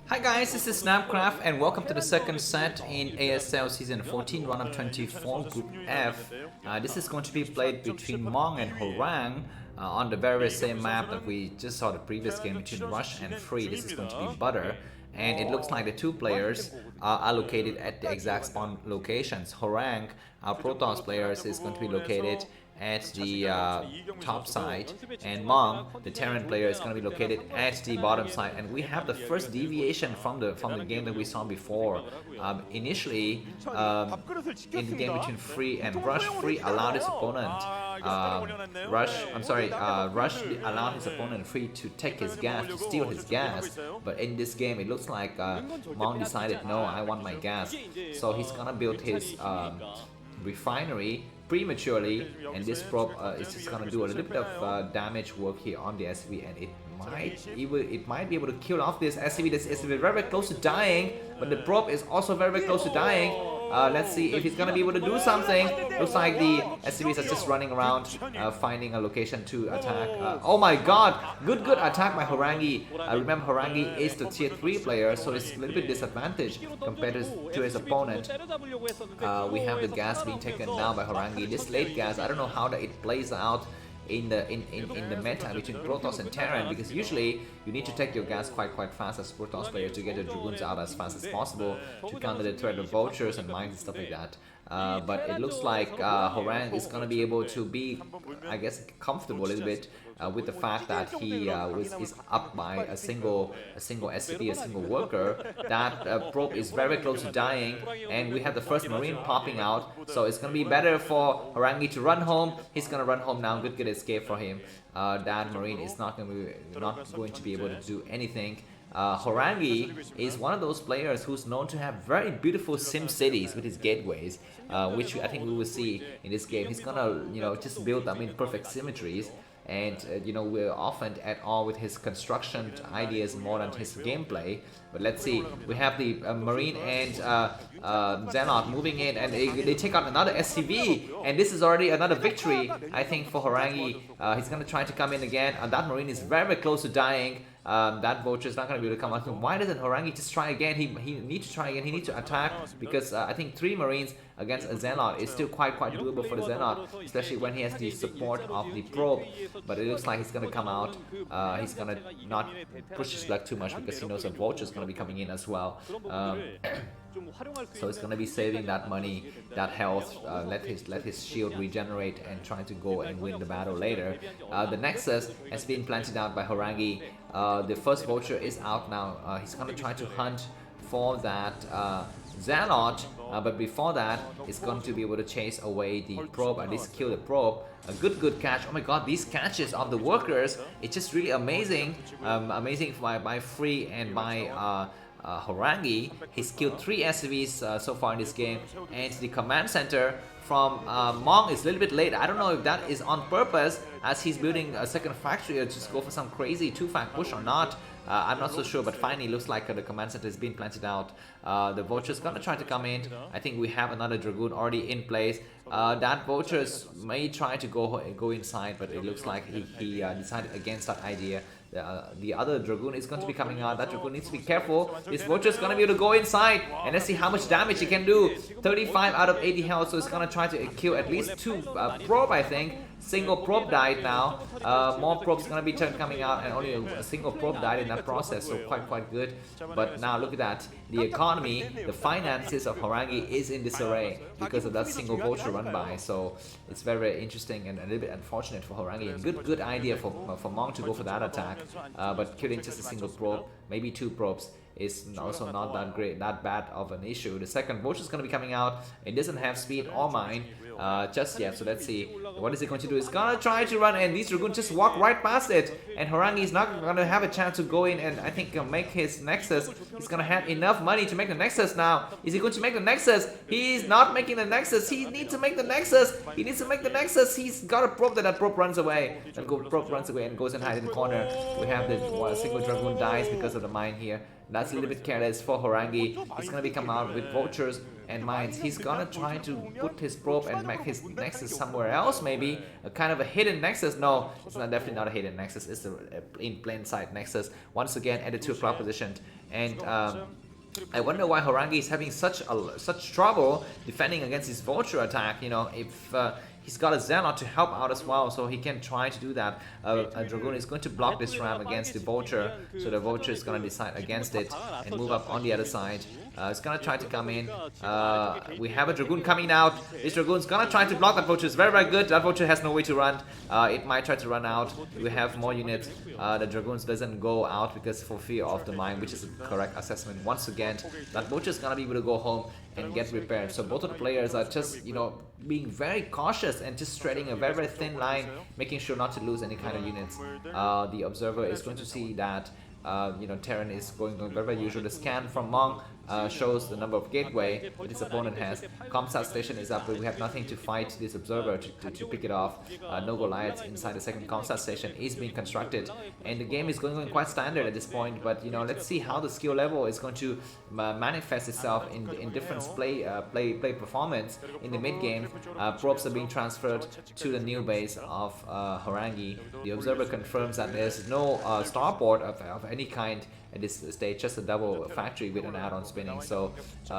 Hi guys, this is Starcraft and welcome to the second set in ASL Season 14, Round of 24, Group F. This is going to be played between Mong and Horang on the very same map that we just saw the previous game between Rush and Free. This is going to be Butter, and it looks like the two players are located at the exact spawn locations. Horang, our Protoss players, is going to be located at the top side, and Mong, the Terran player, is going to be located at the bottom side. And we have the first deviation from the game that we saw before. Initially, in the game between Free and Rush, Free allowed his opponent Rush allowed his opponent Free to take his gas, to steal his gas. But in this game, it looks like Mong decided, no, I want my gas. So he's gonna build his refinery prematurely, and this probe is just gonna do a little bit of damage work here on the SCV, and it might be able to kill off this SCV. This SCV is very close to dying, but the probe is also very close to dying. Let's see if he's gonna be able to do something. Looks like the SCVs are just running around, finding a location to attack. Oh my god, good attack by Horang2. Remember, Horang2 is the tier 3 player, so it's a little bit disadvantaged compared to his opponent. We have the gas being taken now by Horang2. This late gas, I don't know how that it plays out in the meta between Protoss and Terran, because usually you need to take your gas quite fast as Protoss player to get your Dragoons out as fast as possible to counter the threat of vultures and mines and stuff like that. But it looks like Horang is going to be able to be, I guess, comfortable a little bit with the fact that he is up by a single SCP, a single worker. That probe is very close to dying, and we have the first Marine popping out. So it's going to be better for Horang2 to run home. He's going to run home now. Good escape for him. That Marine is not going to be able to do anything. Horang2 is one of those players who's known to have very beautiful sim cities with his gateways, which I think we will see in this game. He's gonna, just build them in perfect symmetries, and we're often at all with his construction ideas more than his gameplay. But let's see, we have the Marine and Xenot moving in, and they take out another SCV, and this is already another victory, I think, for Horang2. He's gonna try to come in again, and that Marine is very close to dying. That vulture is not going to be able to come out. Why doesn't Horang2 just try again? He needs to try again. He needs to attack, because I think 3 Marines against a Xenot is still quite doable for the Xenot, especially when he has the support of the probe. But it looks like he's going to come out. He's going to not push his luck too much, because he knows a vulture is going to be coming in as well. So he's going to be saving that money, that health, let his shield regenerate and try to go and win the battle later. The Nexus has been planted out by Horang2. The first vulture is out now. He's going to try to hunt for that Xenot, but before that, he's going to be able to chase away the probe, at least kill the probe. A good catch. Oh my god, these catches of the workers, it's just really amazing. Amazing by Free and by Horang2. He's killed 3 SCVs so far in this game, and the command center from Mong is a little bit late. I don't know if that is on purpose, as he's building a second factory, or just go for some crazy 2-fact push or not. I'm not so sure, but finally looks like the command center is being planted out. The vulture is gonna try to come in. I think we have another Dragoon already in place. That vulture may try to go inside, but it looks like he decided against that idea. The other Dragoon is going to be coming out. That Dragoon needs to be careful. This vulture is going to be able to go inside, and let's see how much damage he can do. 35 out of 80 health, so it's going to try to kill at least 2 probe, I think. Single probe died now. More probes going to be coming out, and only a single probe died in that process, so quite good. But now look at that. The economy, the finances of Horang2 is in disarray because of that single vulture run by. So it's very interesting and a little bit unfortunate for Horang2. And good idea for Mong to go for that attack, but killing just a single probe, maybe 2 probes, is also not that bad of an issue. The second vulture is going to be coming out. It doesn't have speed or mine just yet, so let's see what is it going to do. It's gonna try to run, and these Dragoons just walk right past it, and Horang2 is not gonna have a chance to go in and I think make his Nexus. He's gonna have enough money to make the Nexus now. Is he going to make the Nexus? He's not making the Nexus. He needs to make the Nexus. He needs to make the Nexus. He's got a probe. That probe runs away. That probe runs away and goes and hides in the corner. We have the single Dragoon dies because of the mine here. That's a little bit careless for Horang2. He's gonna be come out with vultures and mines. He's gonna try to put his probe and make his Nexus somewhere else, maybe a kind of a hidden Nexus. No, it's definitely not a hidden Nexus. It's in plain sight Nexus. Once again at the 2 o'clock position, and I wonder why Horang2 is having such trouble defending against his vulture attack. You know, if he's got a Zealot to help out as well, so he can try to do that. A Dragoon is going to block this ram against the vulture, so the vulture is going to decide against it and move up on the other side. It's gonna try to come in. We have a Dragoon coming out. This Dragoon's gonna try to block that vulture. It's very, very good. That vulture has no way to run. It might try to run out. We have more units. The Dragoons doesn't go out because for fear of the mine, which is the correct assessment. Once again, that vulture is gonna be able to go home and get repaired. So both of the players are just, you know, being very cautious and just treading a very, very thin line, making sure not to lose any kind of units. The observer is going to see that you know, Terran is going very, very usual. The scan from Mong shows the number of gateway that his opponent has. Comsat station is up, but we have nothing to fight this observer to pick it off. No Goliaths inside the second Comsat station is being constructed, and the game is going quite standard at this point. But you know, let's see how the skill level is going to manifest itself in different play performance in the mid game. Probes are being transferred to the new base of Horang2. The observer confirms that there's no starport of any kind at this stage, just a double factory with an add-on spinning. So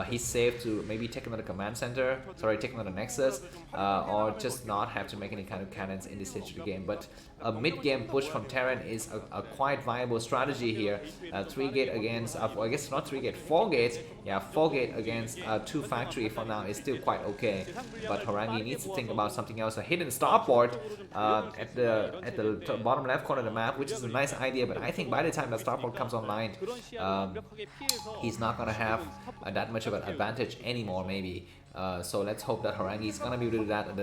he's safe to maybe take another command center, take another nexus, or just not have to make any kind of cannons in this stage of the game. But a mid-game push from Terran is a quite viable strategy here. 3 gate against, I guess not 3 gate, 4 gates. Yeah, 4 gate against 2 factory for now is still quite okay. But Horang2 needs to think about something else. A hidden starport at the bottom left corner of the map, which is a nice idea. But I think by the time that starport comes online, he's not gonna have that much of an advantage anymore, maybe. So let's hope that Horang2 is gonna be able to do that.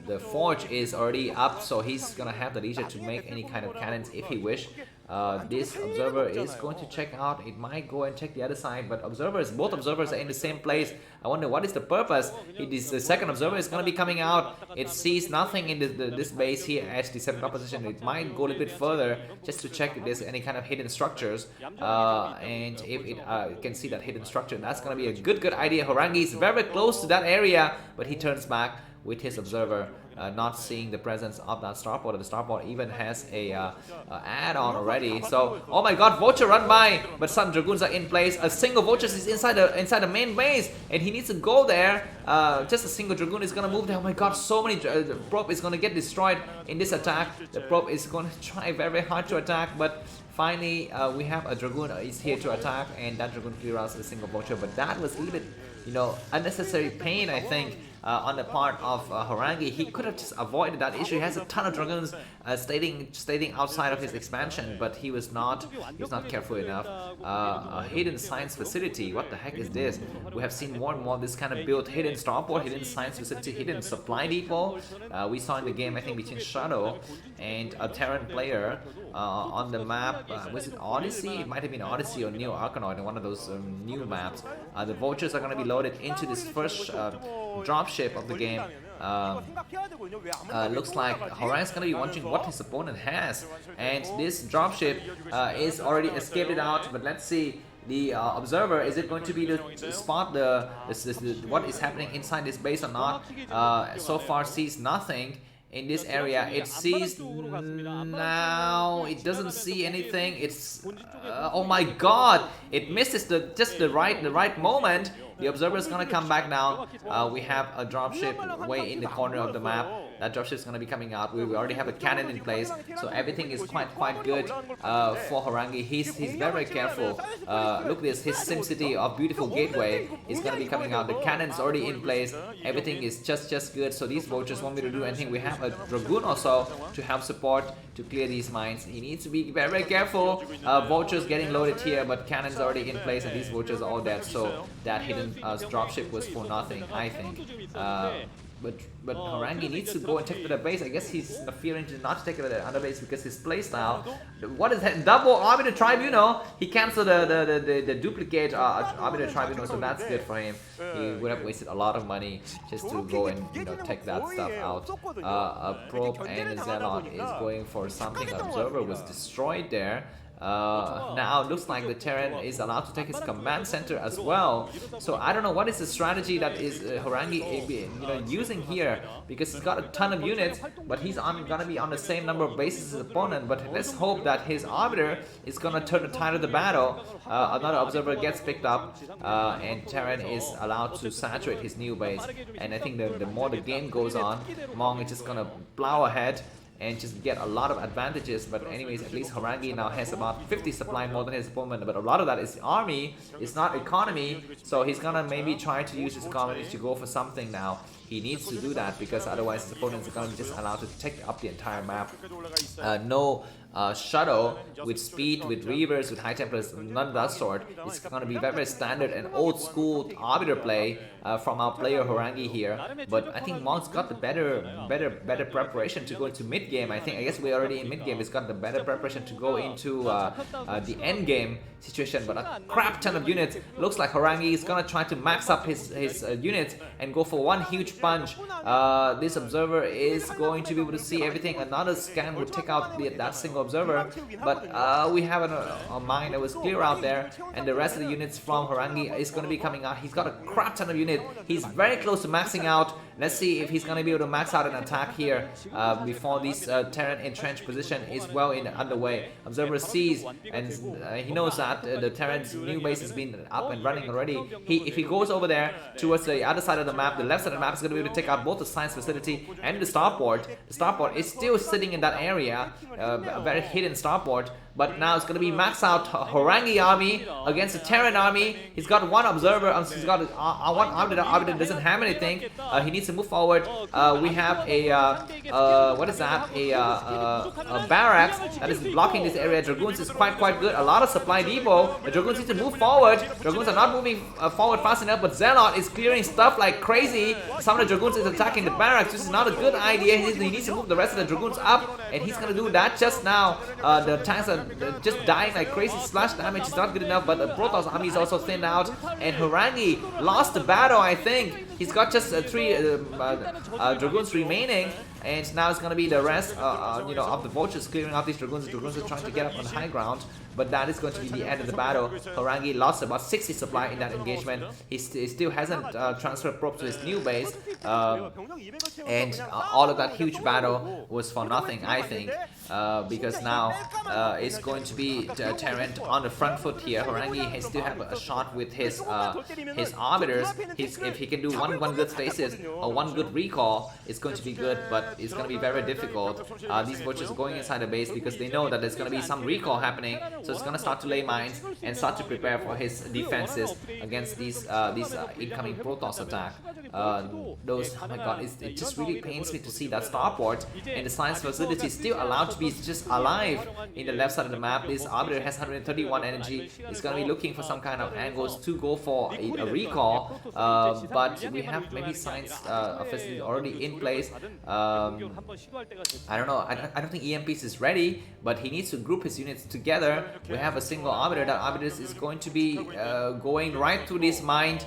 The forge is already up, so he's gonna have the leisure to make any kind of cannons if he wish. This observer is going to check out. It might go and check the other side, but both observers are in the same place. I wonder what is the purpose. The second observer is going to be coming out. It sees nothing in this base here at the 7th position. It might go a little bit further just to check if there's any kind of hidden structures. And if it can see that hidden structure, that's going to be a good idea. Horang2 is very close to that area, but he turns back with his observer. Not seeing the presence of that starport. The starport even has a add-on already. So, oh my God, vulture run by, but some dragoons are in place. A single vulture is inside the main base, and he needs to go there. Just a single dragoon is gonna move there. Oh my God, so many. The probe is gonna get destroyed in this attack. The probe is gonna try very hard to attack, but finally we have a dragoon is here to attack, and that dragoon clears out a single vulture. But that was a little bit, you know, unnecessary pain, I think. On the part of Horang2, he could have just avoided that issue. He has a ton of dragoons staying outside of his expansion, but he was not careful enough. A hidden science facility. What the heck is this? We have seen more and more this kind of build: hidden starport, hidden science facility, hidden supply depot. We saw in the game, I think, between Shadow and a Terran player on the map. Was it Odyssey? It might have been Odyssey or Neo Arkanoid, one of those new maps. The vultures are going to be loaded into this first dropship of the game. Looks like Horang2 is going to be watching what his opponent has, and this dropship is already escaped it out. But let's see. The observer, is it going to be to spot what is happening inside this base or not? So far sees nothing in this area. It sees now. It doesn't see anything. It's oh my God! It misses just the right moment. The observer is gonna come back now. We have a dropship way in the corner of the map. That dropship is gonna be coming out. We already have a cannon in place, so everything is quite good for Horang2. He's very careful. Look at this. His SimCity of beautiful gateway is gonna be coming out. The cannon's already in place. Everything is just good. So these vultures won't be able to do anything. We have a dragoon also to help support to clear these mines. He needs to be very careful. Vultures getting loaded here, but cannons already in place, and these vultures are all dead. So that hidden dropship was for nothing, I think. But Horang2 needs to go and take to the base. I guess he's fearing to not take it to the other base because his playstyle. What is that? Double Arbiter Tribunal. He canceled the duplicate Arbiter Tribunal, so that's good for him. He would have wasted a lot of money just to go and take that stuff out. A probe and a Zealot is going for something. Observer was destroyed there. Now it looks like the Terran is allowed to take his command center as well. So I don't know what is the strategy that is Horang2 using here, because he's got a ton of units, but he's gonna be on the same number of bases as his opponent. But let's hope that his Arbiter is gonna turn the tide of the battle. Another observer gets picked up, and Terran is allowed to saturate his new base. And I think the more the game goes on, Mong is just gonna plow ahead and just get a lot of advantages. But anyways, at least Horang2 now has about 50 supply more than his opponent, but a lot of that is army, it's not economy, so he's gonna maybe try to use his economy to go for something now. He needs to do that because otherwise his opponent is gonna be just allowed to take up the entire map. No shuttle with speed, with reavers, with high templars, none of that sort. It's going to be very, very standard and old school arbiter play from our player Horang2 here. But I think Mong's got the better preparation to go into mid game. I guess we're already in mid game. He's got the better preparation to go into the end game situation. But a crap ton of units. Looks like Horang2 is going to try to max up his units and go for one huge punch. This observer is going to be able to see everything. Another scan would take out that single observer, but we have a mine that was clear out there, and the rest of the units from Horang2 is going to be coming out. He's got a crap ton of units. He's very close to maxing out. Let's see if he's going to be able to max out an attack here before this Terran entrenched position is well underway. Observer sees, and he knows that the Terran's new base has been up and running already. If he goes over there towards the other side of the map, the left side of the map is going to be able to take out both the science facility and the starport. The starport is still sitting in that area, a very hidden starport. But now it's going to be max out Horang2 army against the Terran army. He's got one observer. He's got one arbiter. Arbiter doesn't have anything. He needs to move forward. We have a what is that? A barracks that is blocking this area. Dragoons is quite good. A lot of supply depot. The Dragoons need to move forward. Dragoons are not moving forward fast enough. But Zealot is clearing stuff like crazy. Some of the Dragoons is attacking the barracks. This is not a good idea. He needs to move the rest of the Dragoons up, and he's going to do that just now. The tanks are just dying like crazy. Slash damage is not good enough, but the Protoss army is also thinned out, and Horang2 lost the battle. I think he's got just 3 Dragoons remaining, and now it's gonna be the rest of the vultures clearing out these Dragoons. The Dragoons are trying to get up on high ground, but that is going to be the end of the battle. Horang2 lost about 60 supply in that engagement. He still hasn't transferred probes to his new base, and all of that huge battle was for nothing, I think, because now it's going to be Terran on the front foot here. Horang2 still have a shot with his arbiters. If he can do one good stasis or one good recall, it's going to be good, but it's going to be very difficult. These vultures are going inside the base because they know that there's going to be some recall happening, so it's going to start to lay mines and start to prepare for his defenses against these incoming Protoss attack. Oh my god, it just really pains me to see that starport and the science facility still allowed to be just alive in the left side of the map. This arbiter has 131 energy. It's going to be looking for some kind of angles to go for a recall, but we have maybe science facility already in place. I don't know. I don't think EMPs is ready, but he needs to group his units together. We have a single arbiter. That arbiter is going to be going right through this mine,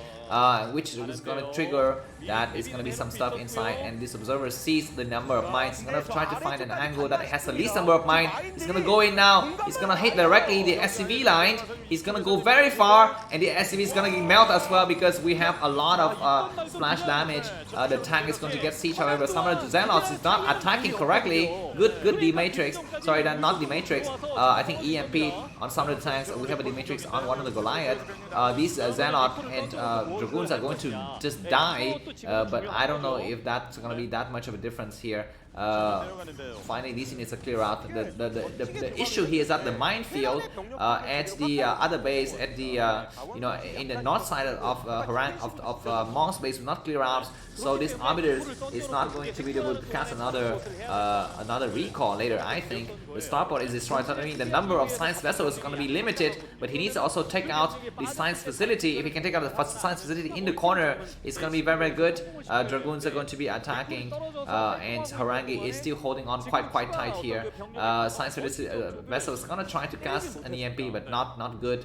which is going to trigger that is going to be some stuff inside, and this observer sees the number of mines. He's going to try to find an angle that has the least number of mines. He's going to go in now. He's going to hit directly the SCV line. He's going to go very far, and the SCV is going to melt as well because we have a lot of splash damage. The tank is going to get siege, however. Some of the Zealots is not attacking correctly. Good D-Matrix. Sorry, not D-Matrix. I think EMP on some of the tanks. We have a D-Matrix on one of the Goliath. These Zealot and Dragoons are going to just die, but I don't know if that's going to be that much of a difference here. Finally, these units are clear out. The issue here is that the minefield at the other base, at the in the north side of Mong's base, will not clear out. So this arbiter is not going to be able to cast another recall later. I think the starport is destroyed. So I mean, the number of science vessels is going to be limited, but he needs to also take out the science facility. If he can take out the science facility in the corner, it's going to be very good. Dragoons are going to be attacking, and Horang2 is still holding on quite tight here. Science vessel is going to try to cast an EMP, but not good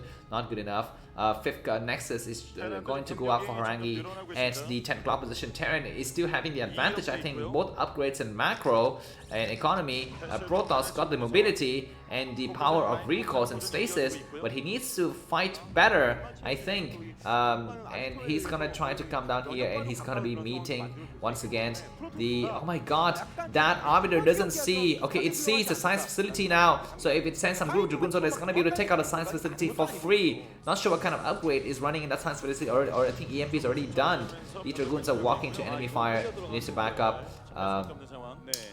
enough. 5th Nexus is going to go out for Horang2, and the 10th clock position Terran is still having the advantage. I think both upgrades and macro and economy. Protoss got the mobility, and the power of recalls and stasis, but he needs to fight better, I think. And he's gonna try to come down here, and he's gonna be meeting once again the, oh my god, that arbiter doesn't see. Okay, it sees the science facility now, so if it sends some group of dragoons over, it's gonna be able to take out the science facility for free. Not sure what kind of upgrade is running in that science facility, or I think EMP is already done. These dragoons are walking to enemy fire. He needs to back up.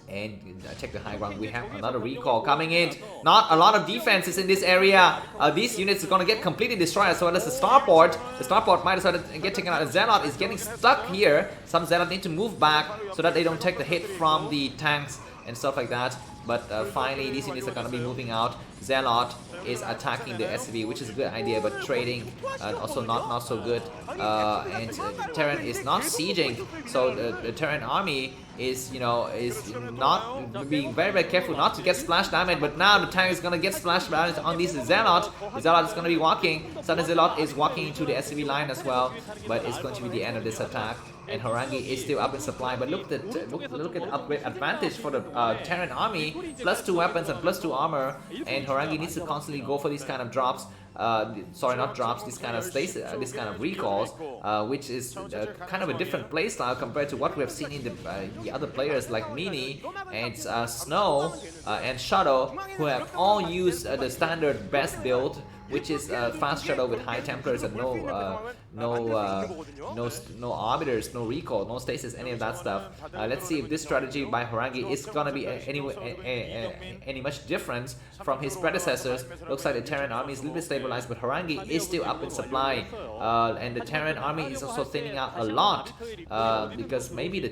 And check the high ground. We have another recall coming in. Not a lot of defenses in this area. These units are going to get completely destroyed, as well as the starport. The starport might as well get taken out. Zealot is getting stuck here. Some Zealot need to move back so that they don't take the hit from the tanks and stuff like that. But finally, these units are going to be moving out. Zealot is attacking the SCV, which is a good idea, but trading also not so good. And Terran is not sieging, so the Terran army is, you know, is not being very careful not to get splash damage. But now the tank is gonna get splash damage on these Zealot. The Zealot is gonna be walking. Sudden Zealot is walking into the SCV line as well, but it's going to be the end of this attack. And Horang2 is still up in supply, but look at the upgrade advantage for the Terran army. +2 weapons and +2 armor, and Horang2 needs to constantly go for these kind of drops. Sorry, not drops, this kind of stasis, this kind of recalls, which is kind of a different playstyle compared to what we have seen in the other players like Mini and Snow and Shadow, who have all used the standard best build, which is fast Shadow with high Templars and no arbiters, no recall, no stasis, any of that stuff. Let's see if this strategy by Horang2 is gonna be any much different from his predecessors. Looks like the Terran army is a little bit stabilized, but Horang2 is still up in supply, and the Terran army is also thinning out a lot because maybe the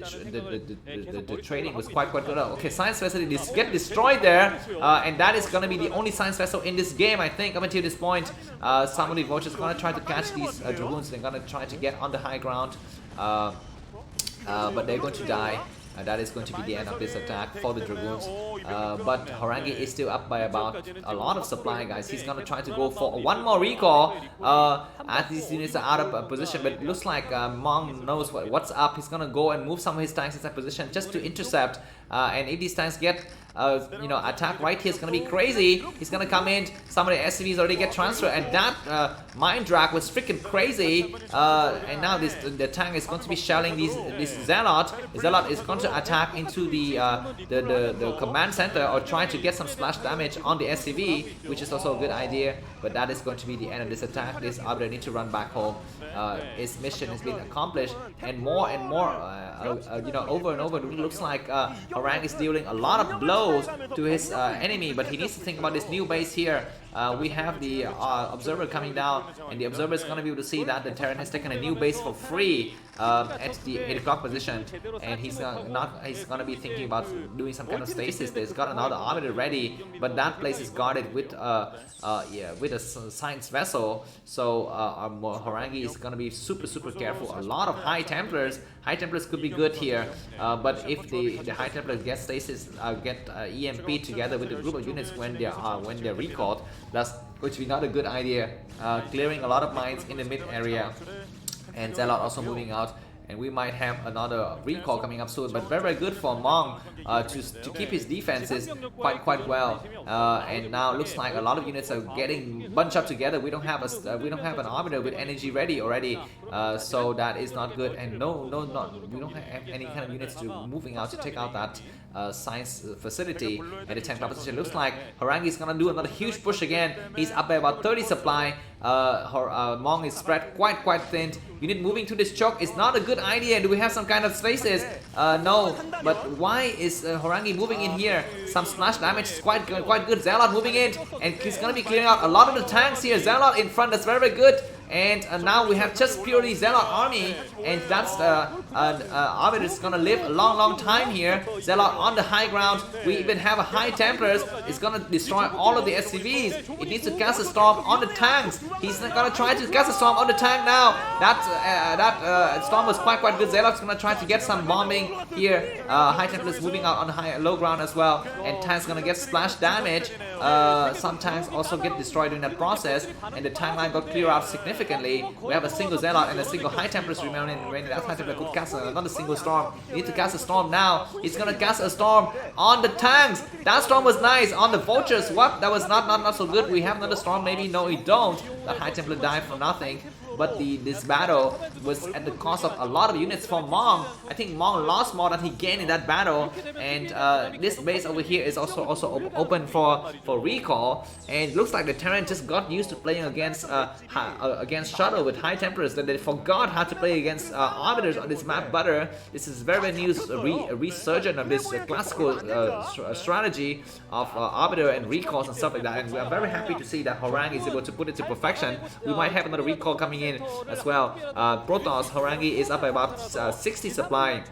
trading was quite good. Okay, science vessel get destroyed there, and that is gonna be the only science vessel in this game, I think, up until this point. Some of the vultures gonna try to catch these dragoons. They're gonna try to get on the high ground, but they're going to die. That is going to be the end of this attack for the dragoons. But Horang2 is still up by about a lot of supply, guys. He's gonna try to go for one more recall as these units are out of position. But it looks like Mong knows what's up. He's gonna go and move some of his tanks inside position just to intercept. And if these tanks get you know, attack right here, is gonna be crazy. He's gonna come in. Some of the SCVs already get transferred, and that mine drag was freaking crazy. And now the tank is going to be shelling this Zealot. Zealot is going to attack into the command center or try to get some splash damage on the SCV, which is also a good idea. But that is going to be the end of this attack. This arbiter needs to run back home. His mission has been accomplished, and more, you know, over and over. It looks like Horang2 is dealing a lot of blows to his enemy, but he needs to think about this new base here. We have the observer coming down, and the observer is going to be able to see that the Terran has taken a new base for free at the 8 o'clock position, and he's going to be thinking about doing some kind of stasis. There's got another arbiter ready, but that place is guarded with with a science vessel. So Horang2 is going to be super careful. A lot of high Templars. High Templars could be good here, but if the High Templars get stasis, get EMP together with a group of units when they're recalled, that's going to be not a good idea. Clearing a lot of mines in the mid area, and Zealot also moving out. And we might have another recall coming up soon, but very good for Mong to keep his defenses quite well. And now it looks like a lot of units are getting bunched up together. We don't have an arbiter with energy ready already, so that is not good. And we don't have any kind of units to moving out to take out that science facility at the 10 position. Looks like Horang2 is gonna do another huge push again. He's up by about 30 supply. Mong is spread quite thin. Unit moving to this choke is not a good idea. Do we have some kind of spaces? No. But why is Horang2 moving in here? Some splash damage is quite good. Zealot moving in, and he's gonna be clearing out a lot of the tanks here. Zealot in front, that's very good. And now we have just purely Zealot army, and that's Arbiter is gonna live a long time here. Zealot on the high ground. We even have a high Templars. It's gonna destroy all of the SCVs. It needs to cast a storm on the tanks. He's gonna try to cast a storm on the tank now. That storm was quite good. Zealot's gonna try to get some bombing here. High Templars moving out on the low ground as well, and tank's gonna get splash damage. some tanks also get destroyed in that process, and the tank line got cleared out significantly. We have a single Zealot and a single High Templars remaining. That High Templar could cast another single storm. We need to cast a storm now. He's gonna cast a storm on the tanks. That storm was nice. On the vultures, what? That was not so good. We have another storm, maybe? No, we don't. That High Templar died for nothing. But this battle was at the cost of a lot of units for Mong. I think Mong lost more than he gained in that battle. And this base over here is also open for recall. And it looks like the Terran just got used to playing against Shuttle with High Templars, that they forgot how to play against Arbiters on this map better. This is very new resurgent of this classical strategy of Arbiter and recalls and stuff like that. And we are very happy to see that Horang is able to put it to perfection. We might have another recall coming in as well. Protoss, Horang2 is up by about 60 supply.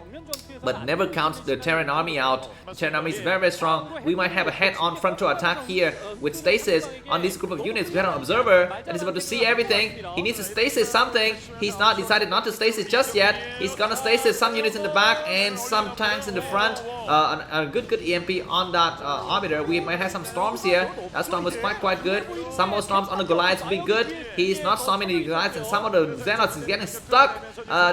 But never count the Terran army out. The Terran army is very strong. We might have a head-on frontal attack here with stasis on this group of units. We have an observer that is about to see everything. He needs to stasis something. He's not decided not to stasis just yet. He's gonna stasis some units in the back and some tanks in the front. A good EMP on that Arbiter. We might have some storms here. That storm was quite good. Some more storms on the Goliaths will be good. He's not storming the Goliaths, and some of the Zealots is getting stuck.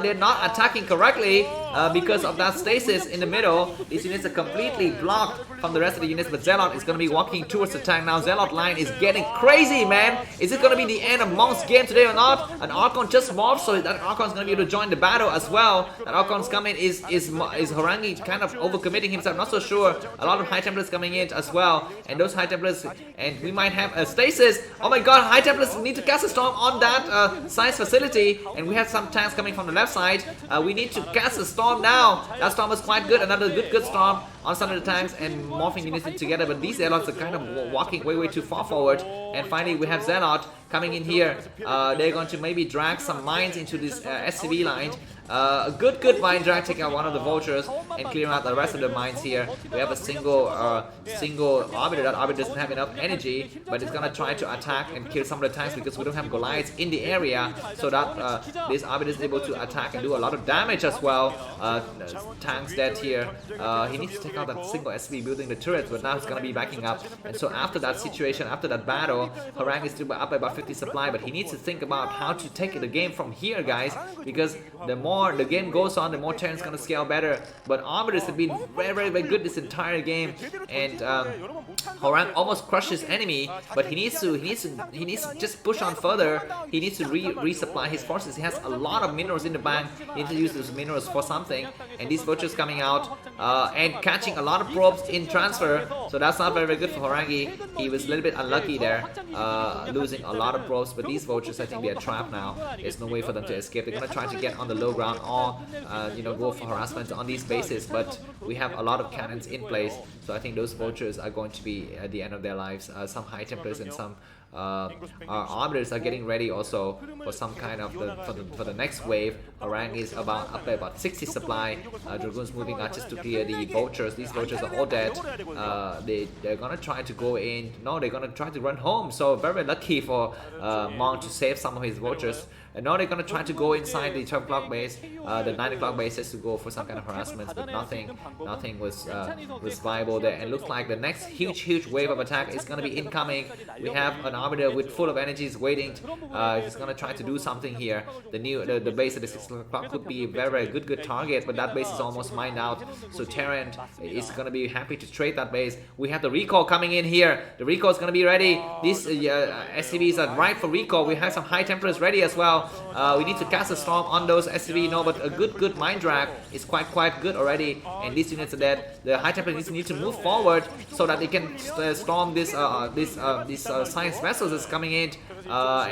They're not attacking correctly because of that stasis in the middle. These units are completely blocked from the rest of the units, but Zealot is going to be walking towards the tank now. Zealot line is getting crazy, man. Is it going to be the end of Mong's game today or not? An Archon just morphed, so that Archon is going to be able to join the battle as well. That Archon's coming. Is Horang2 kind of overcommitting himself? Not so sure. A lot of High Templars coming in as well, and those High Templars, and we might have a stasis. Oh my god, High Templars need to cast a storm on that science facility, and we have some tanks coming from the left side. We need to cast a storm now. That storm was quite good. Another good storm on some of the tanks and morphing units together, but these Zealots are kind of walking way too far forward. And finally we have Zealot coming in here. They're going to maybe drag some mines into this SCV line. A good mine drag, take out one of the vultures and clear out the rest of the mines here. We have a single Arbiter. That Arbiter doesn't have enough energy, but it's gonna try to attack and kill some of the tanks because we don't have Goliaths in the area, so that this Arbiter is able to attack and do a lot of damage as well. Tanks dead here. He needs to take out that single SCV building the turrets, but now he's gonna be backing up. And so after that situation, after that battle, Horang is still up by about 50 supply, but he needs to think about how to take the game from here, guys, because the more the game goes on, the more Terran's gonna scale better. But Arbiters have been very good this entire game, and Horang almost crushed his enemy, but he needs to just push on further. He needs to resupply his forces. He has a lot of minerals in the bank. He needs to use those minerals for something, and these vultures coming out and catching a lot of probes in transfer, so that's not very good for Horang2. He was a little bit unlucky there, losing a lot of probes, but these vultures, I think they are trapped now. There's no way for them to escape. They're gonna try to get on the low ground or go for harassment on these bases, but we have a lot of cannons in place, so I think those vultures are going to be at the end of their lives. Some High Templars and some Arbiters are getting ready also for some kind of for the next wave. Horang is up by about 60 supply. Dragoons moving out just to clear the vultures. These vultures are all dead. They're gonna try to go in. No, they're gonna try to run home. So very lucky for Mong to save some of his vultures. And now they're gonna try to go inside the 12 o'clock base, the 9 o'clock base, just to go for some kind of harassment, but nothing was viable there. And looks like the next huge wave of attack is gonna be incoming. We have an Arbiter with full of energies waiting. He's gonna try to do something here. The base at the 6 o'clock could be a very good target, but that base is almost mined out. So Terran is gonna be happy to trade that base. We have the recall coming in here. The recall is gonna be ready. These SCVs are ripe for recall. We have some High Templars ready as well. We need to cast a storm on those SCV, but a good mine drag is quite good already, and these units are dead. The High Templars need to move forward so that they can storm this science vessels that's coming in.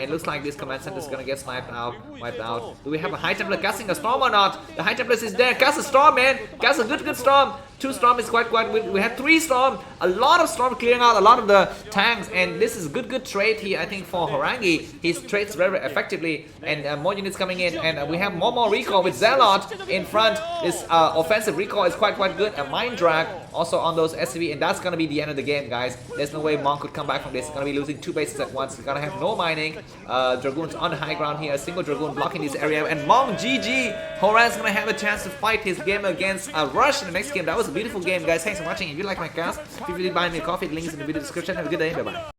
It looks like this command center is gonna get wiped out. Do we have a High Templar casting a storm or not? The High Templars is there. Cast a storm, man. Cast a good storm. 2 storm is quite good. We have 3 storm. A lot of storm clearing out a lot of the tanks, and this is good trade here, I think, for Horang2. He trades very effectively, and more units coming in, and we have more recall with Zealot in front. This offensive recall is quite good. A mine drag also on those SCV, and that's gonna be the end of the game, guys. There's no way Mong could come back from this. He's gonna be losing 2 bases at once. He's gonna have no mining. Dragoons on the high ground here. A single Dragoon blocking this area, and Mong GG. Horang's gonna have a chance to fight his game against Rush in the next game. That was a beautiful game, guys. Thanks for watching. If you like my cast, feel free to buy me a coffee. Links in the video description. Have a good day. Bye bye.